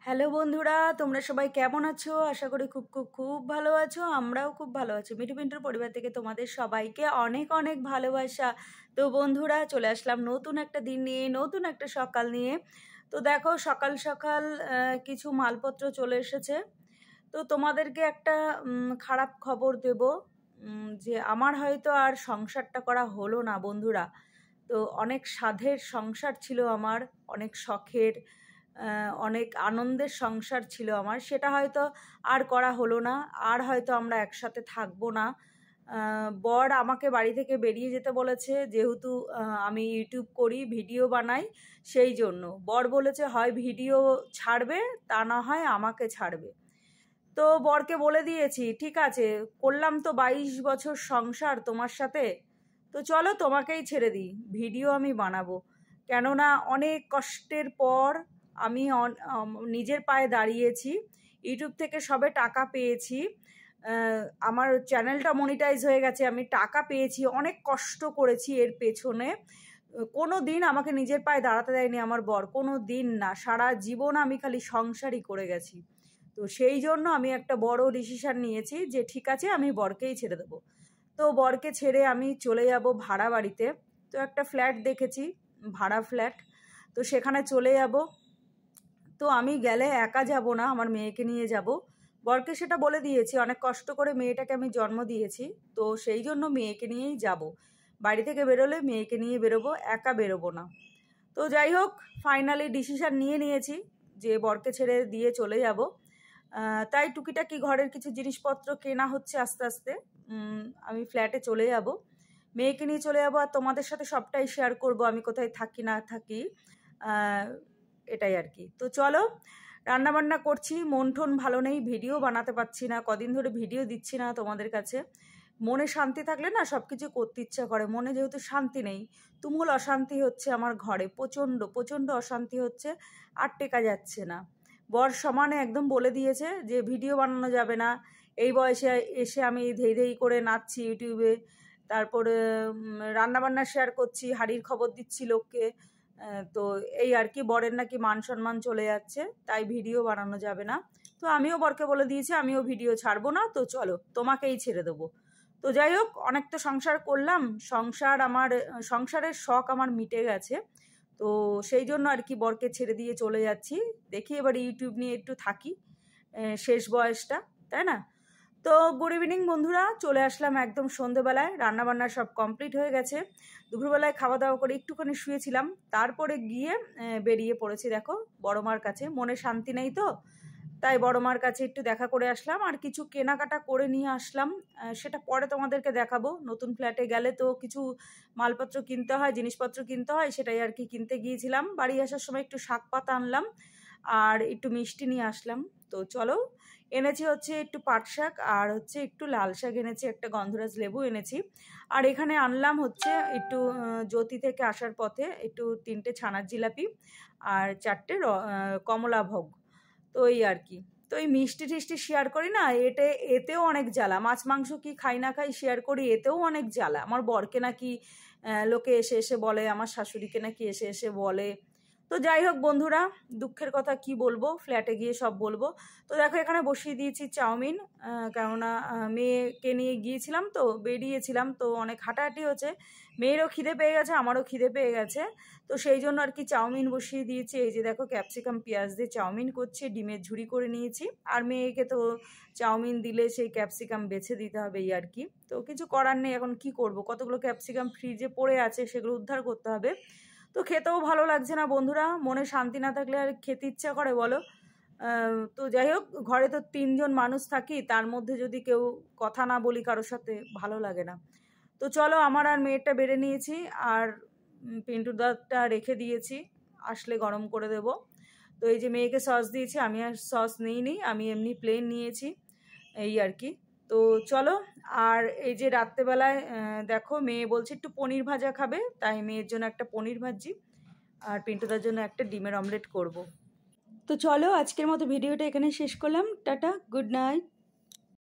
Hello বন্ধুরা, তোমরা সবাই কেমন আছো? আশা করি খুব খুব খুব ভালো আছো। আমরাও খুব ভালো আছি। মিঠু পিন্টুর পরিবার থেকে তোমাদের সবাইকে অনেক অনেক ভালোবাসা। তো বন্ধুরা, চলে আসলাম নতুন একটা দিন নিয়ে, নতুন একটা সকাল নিয়ে। তো দেখো, সকাল সকাল কিছু মালপত্র চলে এসেছে। তো তোমাদেরকে একটা খারাপ খবর দেব, যে আমার হয়তো আর সংসারটা করা হলো না বন্ধুরা। তো অনেক সাধের সংসার ছিল আমার, অনেক শখের, অনেক আনন্দের সংসার ছিল আমার, সেটা হয়তো আর করা হলো না। আর হয়তো আমরা একসাথে থাকবো না। বর আমাকে বাড়ি থেকে বেরিয়ে যেতে বলেছে, যেহেতু আমি ইউটিউব করি, ভিডিও বানাই, সেই জন্য বর বলেছে হয় ভিডিও ছাড়বে, তা না হয় আমাকে ছাড়বে। তো বরকে বলে দিয়েছি, ঠিক আছে, করলাম তো 22 বছর সংসার তোমার সাথে, তো চলো তোমাকেই ছেড়ে দিই, ভিডিও আমি বানাবো। কেননা অনেক কষ্টের পর আমি নিজের পায়ে দাঁড়িয়েছি, ইউটিউব থেকে সবে টাকা পেয়েছি, আমার চ্যানেলটা মনিটাইজ হয়ে গেছে, আমি টাকা পেয়েছি, অনেক কষ্ট করেছি এর পেছনে। কোনো দিন আমাকে নিজের পায়ে দাঁড়াতে দেয়নি আমার বর, কোনো দিন না, সারা জীবন আমি খালি সংসারই করে গেছি। তো সেই জন্য আমি একটা বড় ডিসিশন নিয়েছি যে ঠিক আছে, আমি বরকেই ছেড়ে দেবো। তো বরকে ছেড়ে আমি চলে যাব ভাড়া বাড়িতে। তো একটা ফ্ল্যাট দেখেছি, ভাড়া ফ্ল্যাট, তো সেখানে চলে যাব। তো আমি গেলে একা যাব না, আমার মেয়েকে নিয়ে যাব। বরকে সেটা বলে দিয়েছি, অনেক কষ্ট করে মেয়েটাকে আমি জন্ম দিয়েছি, তো সেই জন্য মেয়েকে নিয়েই যাব। বাড়ি থেকে বেরোলে মেয়েকে নিয়ে বেরোবো, একা বেরোবো না। তো যাই হোক, ফাইনালি ডিসিশন নিয়ে নিয়েছি যে বরকে ছেড়ে দিয়ে চলে যাব। তাই টুকিটাকি ঘরের কিছু জিনিসপত্র কেনা হচ্ছে আস্তে আস্তে। আমি ফ্ল্যাটে চলে যাব, মেয়েকে নিয়ে চলে যাবো, আর তোমাদের সাথে সবটাই শেয়ার করব, আমি কোথায় থাকি না থাকি, এটাই আর কি। তো চলো, রান্নাবান্না করছি, মন টন ভালো নেই, ভিডিও বানাতে পারছি না, কদিন ধরে ভিডিও দিচ্ছি না তোমাদের কাছে। মনে শান্তি থাকলে না সব কিছু করতে ইচ্ছা করে, মনে যেহেতু শান্তি নেই, তুমুল অশান্তি হচ্ছে আমার ঘরে, প্রচণ্ড প্রচণ্ড অশান্তি হচ্ছে, আর টেকা যাচ্ছে না। বর সমানে একদম বলে দিয়েছে যে ভিডিও বানানো যাবে না, এই বয়সে এসে আমি ধেই ধেই করে নাচছি ইউটিউবে, তারপরে রান্নাবান্না শেয়ার করছি, হাড়ির খবর দিচ্ছি লোককে। তো এই আর কি, বরের নাকি মান সম্মান চলে যাচ্ছে, তাই ভিডিও বানানো যাবে না। তো আমিও বরকে বলে দিয়েছি আমিও ভিডিও ছাড়বো না, তো চলো তোমাকেই ছেড়ে দেবো। তো যাই হোক, অনেক তো সংসার করলাম, সংসারের শখ আমার মিটে গেছে। তো সেই জন্য আর কি বরকে ছেড়ে দিয়ে চলে যাচ্ছি। দেখি এবার ইউটিউব নিয়ে একটু থাকি, শেষ বয়সটা, তাই না? তো গুড ইভিনিং বন্ধুরা, চলে আসলাম একদম সন্ধেবেলায়, রান্নাবান্না সব কমপ্লিট হয়ে গেছে। দুপুরবেলায় খাওয়া দাওয়া করে একটুখানি শুয়েছিলাম, তারপরে গিয়ে বেরিয়ে পড়েছি দেখো বড় মার কাছে, মনে শান্তি নেই তো, তাই বড় মার কাছে একটু দেখা করে আসলাম, আর কিছু কেনাকাটা করে নিয়ে আসলাম। সেটা পরে তোমাদেরকে দেখাবো। নতুন ফ্ল্যাটে গেলে তো কিছু মালপত্র কিনতে হয়, জিনিসপত্র কিনতে হয়, সেটাই আর কি কিনতে গিয়েছিলাম। বাড়ি আসার সময় একটু শাক পাতা আনলাম, আর একটু মিষ্টি নিয়ে আসলাম। তো চলো, এনেছি হচ্ছে একটু পাট শাক, আর হচ্ছে একটু লাল শাক এনেছি, একটা গন্ধরাজ লেবু এনেছি। আর এখানে আনলাম হচ্ছে একটু জ্যোতি থেকে আসার পথে একটু 3টে ছানার জিলাপি, আর 4টে কমলা ভোগ। তো এই আর কি। তো এই মিষ্টি টিষ্টি শেয়ার করি না, এতেও অনেক জ্বালা, মাছ মাংস কি খাই না খাই শেয়ার করি, এতেও অনেক জ্বালা। আমার বরকে নাকি লোকে এসে এসে বলে, আমার শাশুড়িকে নাকি এসে এসে বলে। তো যাই হোক বন্ধুরা, দুঃখের কথা কি বলবো, ফ্ল্যাটে গিয়ে সব বলবো। তো দেখো, এখানে বসিয়ে দিয়েছি চাউমিন, কেননা মেয়েকে নিয়ে গিয়েছিলাম, তো বেরিয়েছিলাম, তো অনেক হাঁটাহাঁটি হচ্ছে, মেয়েরও খিদে পেয়ে গেছে, আমারও খিদে পেয়ে গেছে। তো সেই জন্য আর কি চাউমিন বসিয়ে দিয়েছি। এই যে দেখো, ক্যাপসিকাম পেঁয়াজ দিয়ে চাউমিন করছি, ডিমের ঝুড়ি করে নিয়েছি। আর মেয়েকে তো চাউমিন দিলে সেই ক্যাপসিকাম বেছে দিতে হবে, এই আর কি। তো কিছু করার নেই, এখন কি করব, কতগুলো ক্যাপসিকাম ফ্রিজে পড়ে আছে, সেগুলো উদ্ধার করতে হবে। তো খেতেও ভালো লাগছে না বন্ধুরা, মনে শান্তি না থাকলে আর খেতে ইচ্ছা করে বলো? তো যাই হোক, ঘরে তো 3জন মানুষ থাকি, তার মধ্যে যদি কেউ কথা না বলি কারোর সাথে, ভালো লাগে না। তো চলো, আমার আর মেয়েরটা বেড়ে নিয়েছি, আর পিন্টুর দাঁতটা রেখে দিয়েছি, আসলে গরম করে দেব। তো এই যে মেয়েকে সস দিয়েছি, আমি আর সস নিইনি, আমি এমনি প্লেন নিয়েছি, এই আর কি। তো চলো, আর এই যে রাত্রেবেলায় দেখো, মেয়ে বলছে একটু পনির ভাজা খাবে, তাই মেয়ের জন্য একটা পনির ভাজি, আর পিন্টুদার জন্য একটা ডিমের অমলেট করব। তো চলো, আজকের মতো ভিডিওটা এখানে শেষ করলাম, টাটা, গুড নাইট।